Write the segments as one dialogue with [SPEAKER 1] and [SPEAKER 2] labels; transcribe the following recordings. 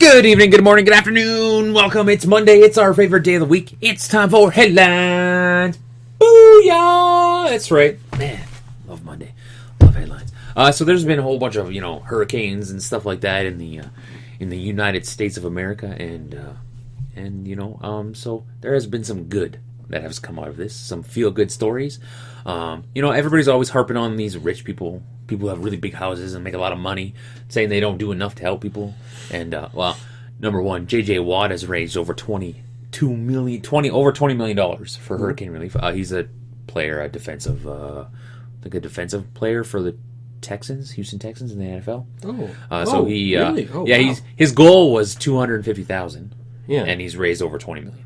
[SPEAKER 1] Good evening, good morning, good afternoon. Welcome. It's Monday. It's our favorite day of the week. It's time for headlines. Booyah! That's right. Man, love Monday. Love headlines. So there's been a whole bunch of, hurricanes and stuff like that in the United States of America, and so there has been some good that has come out of this. Some feel-good stories. Everybody's always harping on these rich people who have really big houses and make a lot of money, saying they don't do enough to help people. And number one, J.J. Watt has raised over $20 million for hurricane relief. He's a player, a defensive player for the Houston Texans in the NFL. So he really? His goal was $250,000. Yeah, and he's raised over $20 million.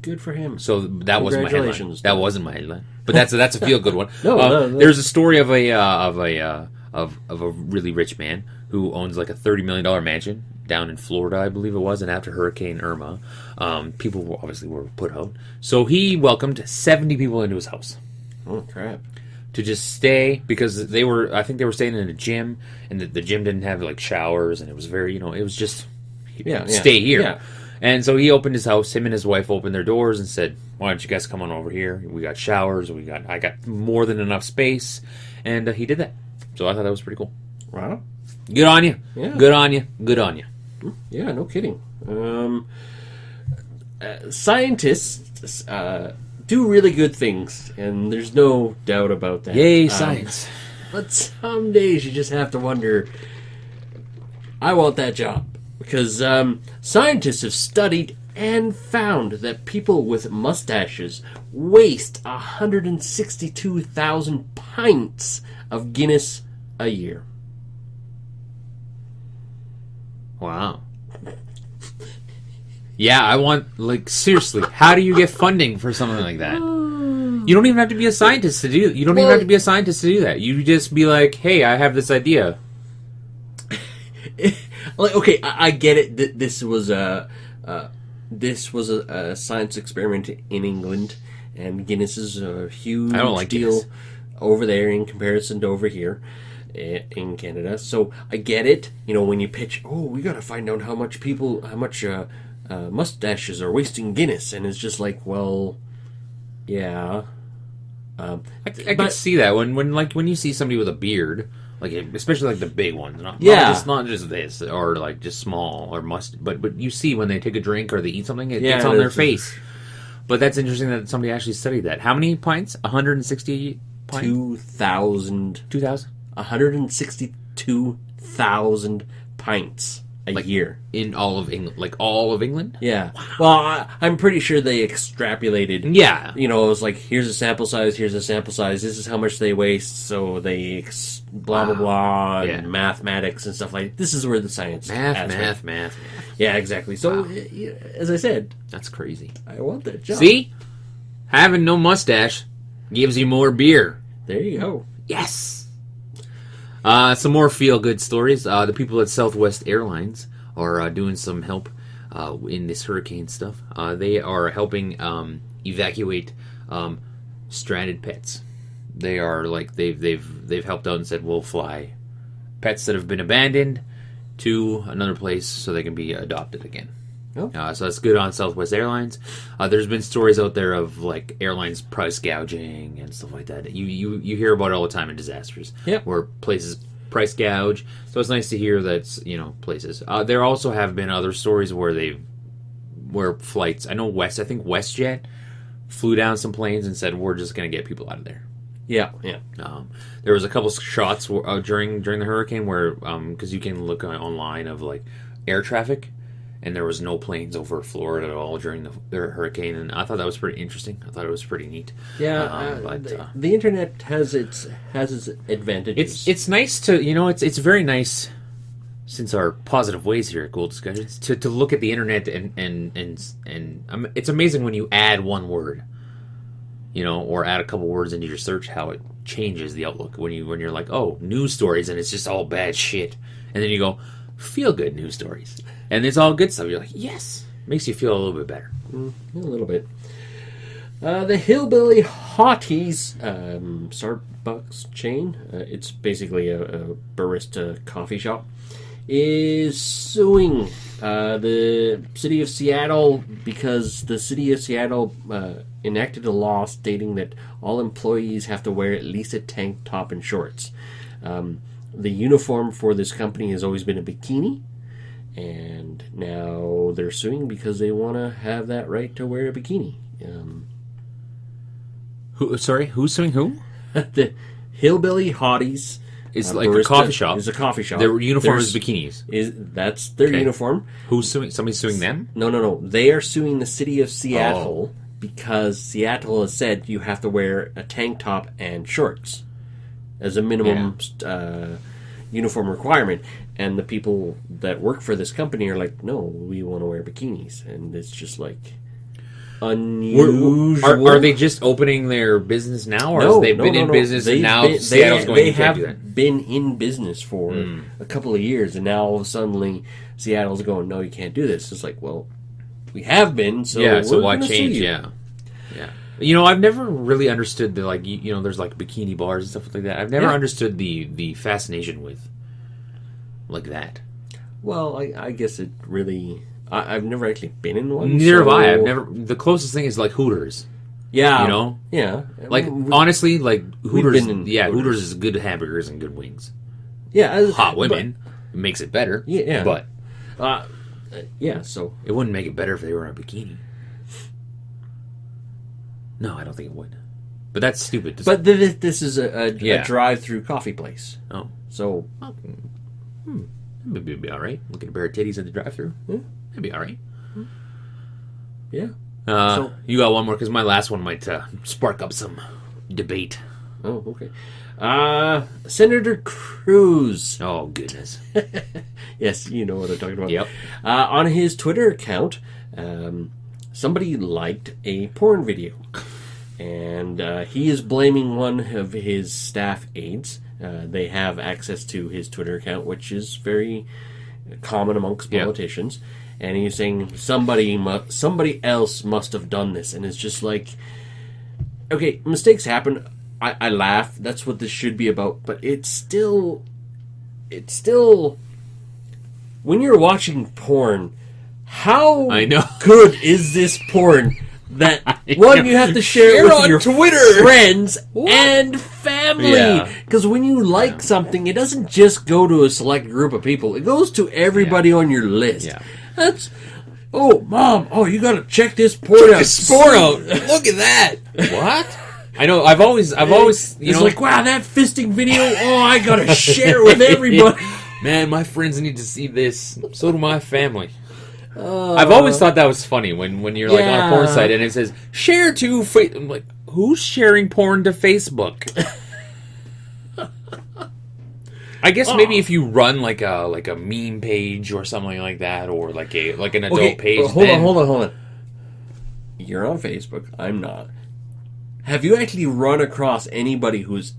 [SPEAKER 2] Good for him.
[SPEAKER 1] So that wasn't my headline. That wasn't my headline, but that's a feel good one. No. There's a story of a really rich man who owns like a $30 million mansion down in Florida, I believe it was, and after Hurricane Irma, people obviously were put out. So he welcomed 70 people into his house.
[SPEAKER 2] Oh crap!
[SPEAKER 1] To just stay, because I think they were staying in a gym, and the gym didn't have like showers, and it was very, it was just stay here. Yeah. And so he opened his house. Him and his wife opened their doors and said, "Why don't you guys come on over here? We got showers. I got more than enough space." And he did that. So I thought that was pretty cool.
[SPEAKER 2] Wow.
[SPEAKER 1] Good on you. Yeah. Good on you. Good on you.
[SPEAKER 2] Yeah, no kidding. Scientists do really good things, and there's no doubt about that.
[SPEAKER 1] Yay, science.
[SPEAKER 2] But some days you just have to wonder, I want that job. Because scientists have studied and found that people with mustaches waste 162,000 pints of Guinness a year.
[SPEAKER 1] Wow. Yeah, I want, seriously, how do you get funding for something like that? You don't even have to be a scientist to do that. Even have to be a scientist to do that. You just be like, hey, I have this idea.
[SPEAKER 2] Okay, I get it. This was a science experiment in England, and Guinness is a huge deal Guinness over there in comparison to over here in Canada. So I get it. When you pitch, we got to find out how much mustaches are wasting Guinness, and it's just like, well, yeah.
[SPEAKER 1] I could see that when you see somebody with a beard. Especially the big ones, not just this or just small or but you see when they take a drink or they eat something, it gets on their face. But that's interesting that somebody actually studied that. How many pints? 160 pints? 2,000.
[SPEAKER 2] 162,000 pints a year
[SPEAKER 1] in all of England. All of England?
[SPEAKER 2] Yeah. Wow. Well, I'm pretty sure they extrapolated.
[SPEAKER 1] Yeah.
[SPEAKER 2] It was here's a sample size. Here's a sample size. This is how much they waste. So they blah blah blah and mathematics and stuff like. This is where the science.
[SPEAKER 1] Math.
[SPEAKER 2] Yeah, exactly. So as I said,
[SPEAKER 1] that's crazy.
[SPEAKER 2] I want that job.
[SPEAKER 1] See, having no mustache gives you more beer.
[SPEAKER 2] There you go.
[SPEAKER 1] Yes. Some more feel-good stories. The people at Southwest Airlines are doing some help in this hurricane stuff. They are helping evacuate stranded pets. They are they've helped out and said we'll fly pets that have been abandoned to another place so they can be adopted again. Oh. So that's good on Southwest Airlines. There's been stories out there of airlines price gouging and stuff like that. You hear about it all the time in disasters.
[SPEAKER 2] Yep.
[SPEAKER 1] Where places price gouge. So it's nice to hear that places. There also have been other stories where flights. I know I think WestJet flew down some planes and said we're just going to get people out of there.
[SPEAKER 2] Yeah.
[SPEAKER 1] There was a couple shots during the hurricane where because you can look online of air traffic. And there was no planes over Florida at all during the hurricane, and I thought that was pretty interesting. I thought it was pretty neat.
[SPEAKER 2] Yeah, the internet has its advantages.
[SPEAKER 1] It's nice to it's very nice, since our positive ways here at Gold Discussions, to look at the internet and it's amazing when you add one word, or add a couple words into your search, how it changes the outlook when you're like, oh, news stories, and it's just all bad shit, and then you go, feel good news stories. And it's all good stuff. You're like, yes. Makes you feel a little bit better.
[SPEAKER 2] A little bit. The Hillbilly Hotties Starbucks chain. It's basically a barista coffee shop is suing the city of Seattle because the city of Seattle enacted a law stating that all employees have to wear at least a tank top and shorts. The uniform for this company has always been a bikini, and now they're suing because they want to have that right to wear a bikini.
[SPEAKER 1] Who's suing who?
[SPEAKER 2] The Hillbilly Hotties.
[SPEAKER 1] It's like a coffee shop.
[SPEAKER 2] It's a coffee shop.
[SPEAKER 1] Their uniform is bikinis.
[SPEAKER 2] That's their uniform.
[SPEAKER 1] Who's suing? Somebody's suing them?
[SPEAKER 2] No. They are suing the city of Seattle because Seattle has said you have to wear a tank top and shorts as a minimum uniform requirement. And the people that work for this company are like, no, we want to wear bikinis. And it's just like unusual.
[SPEAKER 1] Are they just opening their business now, or have they been in business and now Seattle's going to do that? They have
[SPEAKER 2] been in business for a couple of years, and now all of a sudden Seattle's going, no, you can't do this. It's like, well, we have been, so
[SPEAKER 1] so why change? Yeah. You know, I've never really understood the there's like bikini bars and stuff like that. I've never understood the fascination with like that.
[SPEAKER 2] Well, I guess it really. I've never actually been in one.
[SPEAKER 1] Neither have I. I've never. The closest thing is like Hooters.
[SPEAKER 2] Yeah,
[SPEAKER 1] you know.
[SPEAKER 2] Yeah,
[SPEAKER 1] like honestly, like Hooters. Hooters is good hamburgers and good wings.
[SPEAKER 2] Yeah,
[SPEAKER 1] hot women makes it better.
[SPEAKER 2] Yeah,
[SPEAKER 1] but
[SPEAKER 2] so
[SPEAKER 1] it wouldn't make it better if they were in a bikini. No, I don't think it would. But that's stupid.
[SPEAKER 2] But this is a drive-through coffee place.
[SPEAKER 1] Oh,
[SPEAKER 2] so
[SPEAKER 1] maybe it'd be all right. Look at a pair of titties at the drive-through. It'd be all right.
[SPEAKER 2] Yeah.
[SPEAKER 1] So you got one more because my last one might spark up some debate.
[SPEAKER 2] Oh, okay. Senator Cruz.
[SPEAKER 1] Oh, goodness.
[SPEAKER 2] Yes, you know what I'm talking about.
[SPEAKER 1] Yep.
[SPEAKER 2] On his Twitter account, somebody liked a porn video. And he is blaming one of his staff aides. They have access to his Twitter account, which is very common amongst politicians. And he's saying somebody else must have done this. And it's just like, okay, mistakes happen. I laugh. That's what this should be about. But it's still, when you're watching porn, how good is this porn? That one you have to share with your Twitter friends and family. Because when you like something, it doesn't just go to a select group of people. It goes to everybody on your list. Yeah. That's Mom. Oh, you got to check this porn out.
[SPEAKER 1] Look at that. What? I know. I've always.
[SPEAKER 2] It's like, wow, that fisting video. Oh, I got to share it with everybody.
[SPEAKER 1] Man, my friends need to see this. So do my family. I've always thought that was funny when you're like on a porn site and it says share to I'm like, who's sharing porn to Facebook? I guess maybe if you run like a meme page or something like that, or like an adult page.
[SPEAKER 2] Hold on. You're on Facebook. I'm not. Have you actually run across anybody who's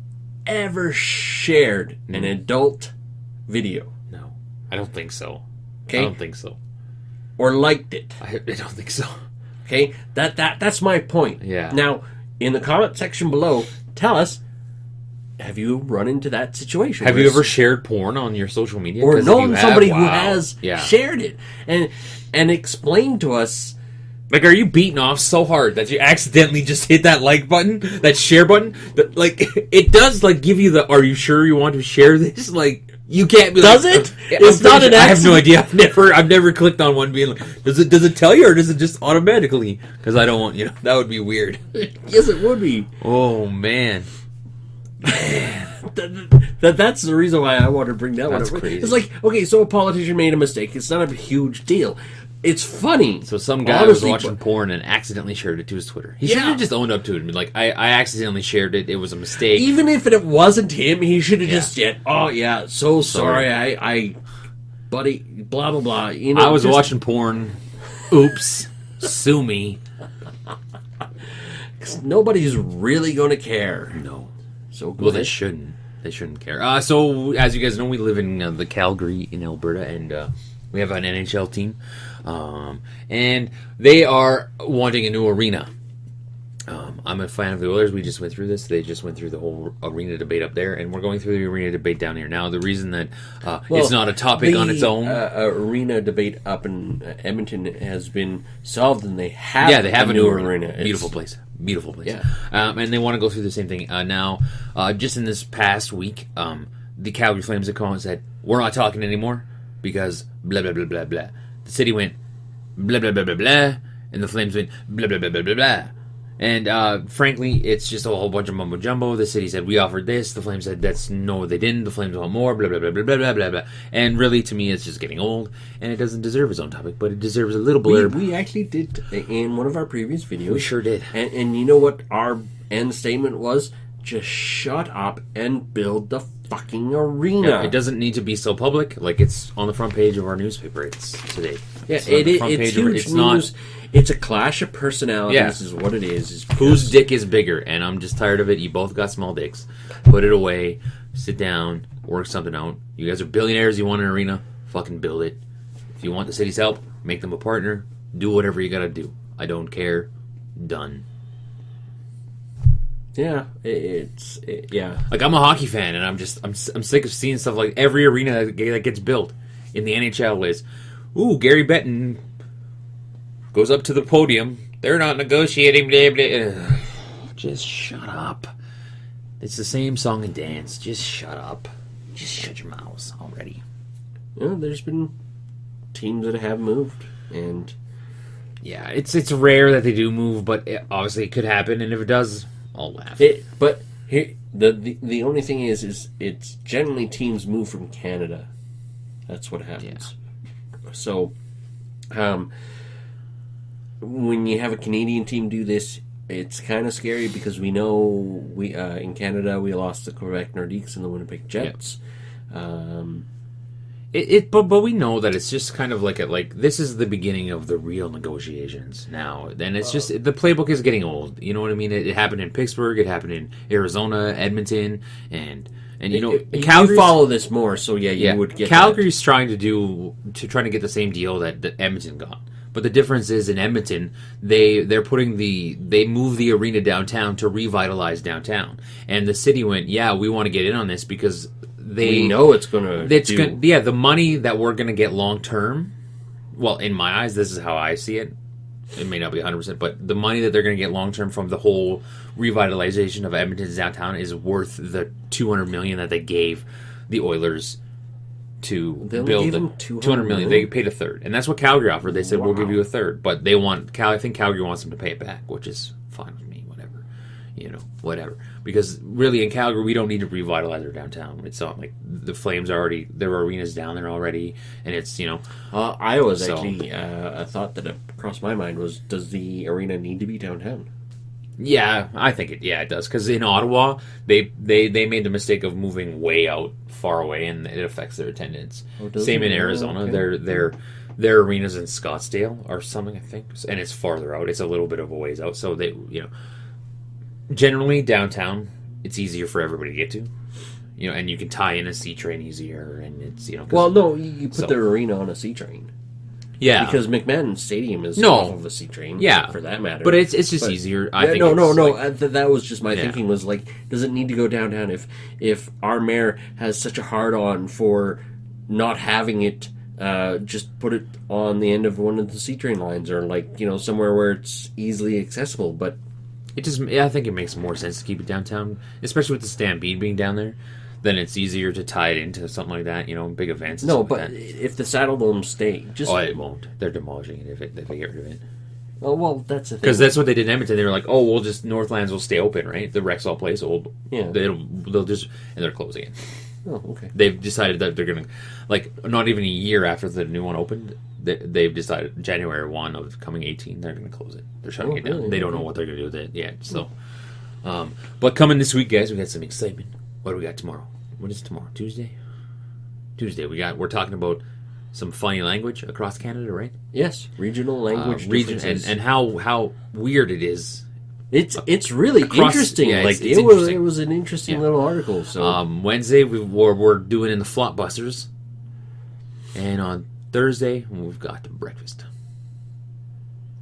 [SPEAKER 2] ever shared an adult video?
[SPEAKER 1] No, I don't think so.
[SPEAKER 2] Okay,
[SPEAKER 1] I don't think so.
[SPEAKER 2] Or liked it.
[SPEAKER 1] I don't think so.
[SPEAKER 2] Okay, that's my point.
[SPEAKER 1] Yeah.
[SPEAKER 2] Now, in the comment section below, tell us, have you run into that situation?
[SPEAKER 1] Have you ever shared porn on your social media?
[SPEAKER 2] Or known somebody who has shared it? And explain to us.
[SPEAKER 1] Like, are you beating off so hard that you accidentally just hit that like button, that share button? That, like, it does, like, give you the, are you sure you want to share this? Like, you can't be
[SPEAKER 2] does
[SPEAKER 1] like,
[SPEAKER 2] it? It's not an accident.
[SPEAKER 1] I have no idea. I've never clicked on one being like, does it tell you, or does it just automatically? Because I don't want, that would be weird.
[SPEAKER 2] Yes, it would be.
[SPEAKER 1] Oh, man.
[SPEAKER 2] That's the reason why I want to bring that one up.
[SPEAKER 1] Crazy.
[SPEAKER 2] It's like, okay, so a politician made a mistake. It's not a huge deal. It's funny.
[SPEAKER 1] So some guy was watching porn and accidentally shared it to his Twitter. He should have just owned up to it and been like, I accidentally shared it. It was a mistake.
[SPEAKER 2] Even if it wasn't him, he should have just said, oh, yeah, so sorry. I buddy, blah, blah, blah.
[SPEAKER 1] I was watching porn. Oops. Sue me.
[SPEAKER 2] Nobody's really going to care.
[SPEAKER 1] No.
[SPEAKER 2] So
[SPEAKER 1] they shouldn't. They shouldn't care. So, as you guys know, we live in the Calgary in Alberta, and we have an NHL team. And they are wanting a new arena. I'm a fan of the Oilers. We just went through this. They just went through the whole arena debate up there, and we're going through the arena debate down here. Now, the reason that it's not a topic on its own...
[SPEAKER 2] arena debate up in Edmonton has been solved, and they have
[SPEAKER 1] a new
[SPEAKER 2] arena.
[SPEAKER 1] Beautiful place. Beautiful place.
[SPEAKER 2] Yeah.
[SPEAKER 1] And they want to go through the same thing. Now, just in this past week, the Calgary Flames have come out and said, we're not talking anymore because blah, blah, blah, blah, blah. The city went blah, blah, blah, blah, blah, and the Flames went blah, blah, blah, blah, blah, blah. And frankly, it's just a whole bunch of mumbo jumbo. The city said, we offered this. The Flames said, no, they didn't. The Flames want more, blah, blah, blah, blah, blah, blah, blah, blah. And really, to me, it's just getting old, and it doesn't deserve its own topic, but it deserves a little blurb.
[SPEAKER 2] We actually did in one of our previous videos.
[SPEAKER 1] We sure did.
[SPEAKER 2] And you know what our end statement was? Just shut up and build the fucking arena.
[SPEAKER 1] Yeah, it doesn't need to be so public. Like, it's on the front page of our newspaper. It's today.
[SPEAKER 2] Yeah, it's huge news. Not, it's a clash of personalities is what it is
[SPEAKER 1] whose dick is bigger, and I'm just tired of it. You both got small dicks. Put it away. Sit down. Work something out. You guys are billionaires. You want an arena? Fucking build it. If you want the city's help, make them a partner. Do whatever you gotta do. I don't care. Done.
[SPEAKER 2] Yeah, yeah.
[SPEAKER 1] Like, I'm a hockey fan, and I'm sick of seeing stuff like every arena that gets built in the NHL is, ooh, Gary Bettman goes up to the podium. They're not negotiating. Blah, blah. Ugh. Just shut up. It's the same song and dance. Just shut up. Just shut your mouths already.
[SPEAKER 2] Yeah, there's been teams that have moved, and
[SPEAKER 1] yeah, it's rare that they do move, but obviously it could happen, and if it does, I'll laugh.
[SPEAKER 2] But here, the only thing is it's generally teams move from Canada. That's what happens. Yeah. So, when you have a Canadian team do this, it's kind of scary because we know we in Canada we lost the Quebec Nordiques and the Winnipeg Jets.
[SPEAKER 1] Yep. But we know that it's just kind of like this is the beginning of the real negotiations now. And it's just the playbook is getting old. You know what I mean? It happened in Pittsburgh, it happened in Arizona, Edmonton, and you know,
[SPEAKER 2] you follow this more. So you would get
[SPEAKER 1] Calgary's trying to get the same deal that Edmonton got. But the difference is in Edmonton, they move the arena downtown to revitalize downtown, and the city went, yeah, we want to get in on this because we
[SPEAKER 2] know it's going to.
[SPEAKER 1] Yeah, the money that we're going to get long term. Well, in my eyes, this is how I see it. It may not be 100%, but the money that they're going to get long term from the whole revitalization of Edmonton's downtown is worth the $200 million that they gave the Oilers to build the $200 million. They paid a third, and that's what Calgary offered. They said, we'll give you a third, but they want I think Calgary wants them to pay it back, which is fine with me. Whatever. Because really, in Calgary, we don't need to revitalize our downtown. It's not like the Flames are already, there are arenas down there already, and it's
[SPEAKER 2] Iowa's actually a thought that crossed my mind was, does the arena need to be downtown?
[SPEAKER 1] Yeah, I think it does. Because in Ottawa, they made the mistake of moving way out, far away, and it affects their attendance. Same in Arizona. Okay. Their arena's in Scottsdale or something, I think, and it's farther out. It's a little bit of a ways out. So they, generally downtown, it's easier for everybody to get to. And you can tie in a C train easier, and it's
[SPEAKER 2] Well, no, you put their arena on a C train.
[SPEAKER 1] Yeah,
[SPEAKER 2] because McMahon Stadium is off of a C train.
[SPEAKER 1] Yeah,
[SPEAKER 2] for that matter.
[SPEAKER 1] But it's just easier. I think.
[SPEAKER 2] That was just my thinking. Was like, does it need to go downtown if our mayor has such a hard on for not having it? Just put it on the end of one of the C train lines, or somewhere where it's easily accessible. But
[SPEAKER 1] I think it makes more sense to keep it downtown, especially with the Stampede being down there. Then it's easier to tie it into something like that, big events.
[SPEAKER 2] No, but if the Saddle Dome stay,
[SPEAKER 1] it won't. They're demolishing it if they get rid of it.
[SPEAKER 2] Well, that's the thing.
[SPEAKER 1] Because that's what they did in Edmonton. They were like, "Oh, we'll just Northlands will stay open, right? The Rexall place, they'll just and they're closing it."
[SPEAKER 2] Oh, okay.
[SPEAKER 1] They've decided that they're gonna, not even a year after the new one opened, they've decided January 1 of coming 18, they're gonna close it. They're shutting it down. Really? They don't know what they're gonna do with it yet. So, but coming this week, guys, we got some excitement. What do we got tomorrow? What is tomorrow? Tuesday. We're talking about some funny language across Canada, right?
[SPEAKER 2] Yes, regional language differences.
[SPEAKER 1] and how weird it is.
[SPEAKER 2] It's really interesting.
[SPEAKER 1] Yeah, it's
[SPEAKER 2] it
[SPEAKER 1] interesting.
[SPEAKER 2] was an interesting little article. So
[SPEAKER 1] Wednesday we're doing in the Flopbusters, and on Thursday we've got the breakfast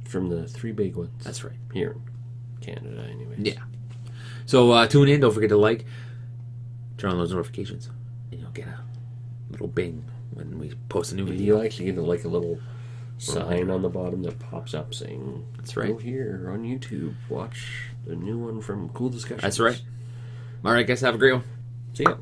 [SPEAKER 2] from the Three Big Ones.
[SPEAKER 1] That's right.
[SPEAKER 2] Here in Canada, anyways.
[SPEAKER 1] Yeah. So tune in. Don't forget to like, turn on those notifications, and you'll get a little bing when we post a new video.
[SPEAKER 2] You'll actually get a little sign on the bottom that pops up saying,
[SPEAKER 1] "That's right.
[SPEAKER 2] Go here on YouTube. Watch the new one from Cool Discussions."
[SPEAKER 1] That's right. All right, guys. Have a great one.
[SPEAKER 2] See ya.